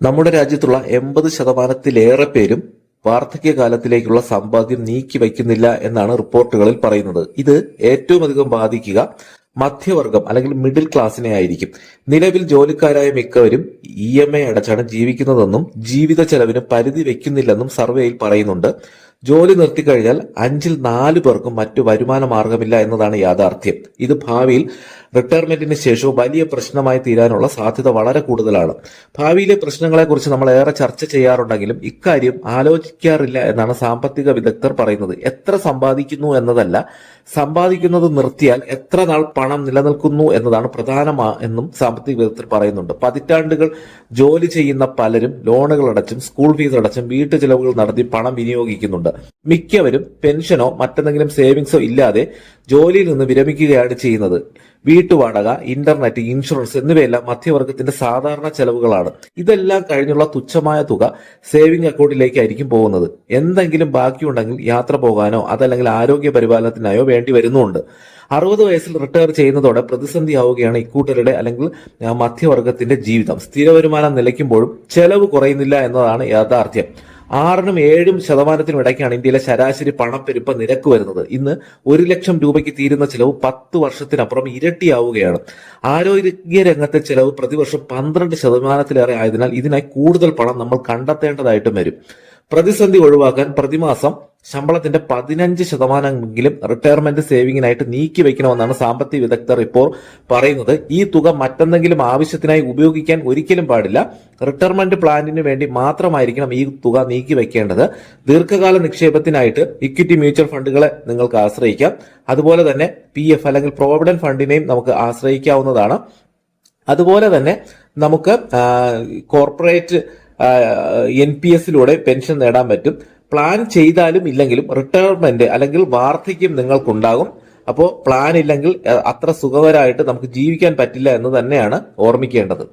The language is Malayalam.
നമ്മുടെ രാജ്യത്തുള്ള 80% പേരും വാർദ്ധക്യകാലത്തിലേക്കുള്ള സമ്പാദ്യം നീക്കി വയ്ക്കുന്നില്ല എന്നാണ് റിപ്പോർട്ടുകളിൽ പറയുന്നത്. ഇത് ഏറ്റവും അധികം ബാധിക്കുക മധ്യവർഗം അല്ലെങ്കിൽ മിഡിൽ ക്ലാസ്സിനെ ആയിരിക്കും. നിലവിൽ ജോലിക്കാരായ മിക്കവരും EMI അടച്ചാണ് ജീവിക്കുന്നതെന്നും ജീവിത ചെലവിന് പരിധി വെക്കുന്നില്ലെന്നും സർവേയിൽ പറയുന്നുണ്ട്. ജോലി നിർത്തിക്കഴിഞ്ഞാൽ 5-ൽ 4 പേർക്കും മറ്റു വരുമാന മാർഗമില്ല എന്നതാണ് യാഥാർത്ഥ്യം. ഇത് ഭാവിയിൽ റിട്ടയർമെന്റിന് ശേഷവും വലിയ പ്രശ്നമായി തീരാനുള്ള സാധ്യത വളരെ കൂടുതലാണ്. ഭാവിയിലെ പ്രശ്നങ്ങളെക്കുറിച്ച് നമ്മൾ ഏറെ ചർച്ച ചെയ്യാറുണ്ടെങ്കിലും ഇക്കാര്യം ആലോചിക്കാറില്ല എന്നാണ് സാമ്പത്തിക വിദഗ്ധർ പറയുന്നത്. എത്ര സമ്പാദിക്കുന്നു എന്നതല്ല, സമ്പാദിക്കുന്നത് നിർത്തിയാൽ എത്ര നാൾ പണം നിലനിൽക്കുന്നു എന്നതാണ് എന്നും സാമ്പത്തിക വിദഗ്ധർ പറയുന്നുണ്ട്. പതിറ്റാണ്ടുകൾ ജോലി ചെയ്യുന്ന പലരും ലോണുകൾ അടച്ചും സ്കൂൾ ഫീസ് അടച്ചും വീട്ടു ചെലവുകൾ നടത്തി പണം വിനിയോഗിക്കുന്നുണ്ട്. മിക്കവരും പെൻഷനോ മറ്റെന്തെങ്കിലും സേവിങ്സോ ഇല്ലാതെ ജോലിയിൽ നിന്ന് വിരമിക്കുകയാണ് ചെയ്യുന്നത്. വീട്ടുവാടക, ഇന്റർനെറ്റ്, ഇൻഷുറൻസ് എന്നിവയെല്ലാം മധ്യവർഗത്തിന്റെ സാധാരണ ചെലവുകളാണ്. ഇതെല്ലാം കഴിഞ്ഞുള്ള തുച്ഛമായ തുക സേവിംഗ് അക്കൗണ്ടിലേക്കായിരിക്കും പോകുന്നത്. എന്തെങ്കിലും ബാക്കിയുണ്ടെങ്കിൽ യാത്ര പോകാനോ അതല്ലെങ്കിൽ ആരോഗ്യ പരിപാലനത്തിനായോ വേണ്ടി വരുന്നുണ്ട്. 60 വയസ്സിൽ റിട്ടയർ ചെയ്യുന്നതോടെ പ്രതിസന്ധിയാവുകയാണ് ഇക്കൂട്ടരുടെ അല്ലെങ്കിൽ മധ്യവർഗത്തിന്റെ ജീവിതം. സ്ഥിര വരുമാനം നിലയ്ക്കുമ്പോഴും ചെലവ് കുറയുന്നില്ല എന്നതാണ് യാഥാർത്ഥ്യം. 6-7% ഇടയ്ക്കാണ് ഇന്ത്യയിലെ ശരാശരി പണപ്പെരുപ്പ നിരക്ക് വരുന്നത്. ഇന്ന് 1 ലക്ഷം രൂപയ്ക്ക് തീരുന്ന ചെലവ് 10 വർഷത്തിനപ്പുറം ഇരട്ടിയാവുകയാണ്. ആരോഗ്യ രംഗത്തെ ചെലവ് പ്രതിവർഷം 12% ആയതിനാൽ ഇതിനായി കൂടുതൽ പണം നമ്മൾ കണ്ടെത്തേണ്ടതായിട്ടും വരും. പ്രതിസന്ധി ഒഴിവാക്കാൻ പ്രതിമാസം ശമ്പളത്തിന്റെ 15% റിട്ടയർമെന്റ് സേവിങ്ങിനായിട്ട് നീക്കി വെക്കണമെന്നാണ് സാമ്പത്തിക വിദഗ്ധർ ഇപ്പോൾ പറയുന്നത്. ഈ തുക മറ്റെന്തെങ്കിലും ആവശ്യത്തിനായി ഉപയോഗിക്കാൻ ഒരിക്കലും പാടില്ല. റിട്ടയർമെന്റ് പ്ലാനിന് വേണ്ടി മാത്രമായിരിക്കണം ഈ തുക നീക്കി വെക്കേണ്ടത്. ദീർഘകാല നിക്ഷേപത്തിനായിട്ട് ഇക്വിറ്റി മ്യൂച്വൽ ഫണ്ടുകളെ നിങ്ങൾക്ക് ആശ്രയിക്കാം. അതുപോലെ തന്നെ PF അല്ലെങ്കിൽ പ്രോവിഡന്റ് ഫണ്ടിനെയും നമുക്ക് ആശ്രയിക്കാവുന്നതാണ്. അതുപോലെ തന്നെ നമുക്ക് കോർപ്പറേറ്റ് NPS പെൻഷൻ നേടാൻ പറ്റും. പ്ലാൻ ചെയ്താലും ഇല്ലെങ്കിലും റിട്ടയർമെന്റ് അല്ലെങ്കിൽ വാർദ്ധക്യം നിങ്ങൾക്കുണ്ടാകും. അപ്പോൾ പ്ലാൻ ഇല്ലെങ്കിൽ അത്ര സുഖകരമായിട്ട് നമുക്ക് ജീവിക്കാൻ പറ്റില്ല എന്ന് തന്നെയാണ് ഓർമ്മിക്കേണ്ടത്.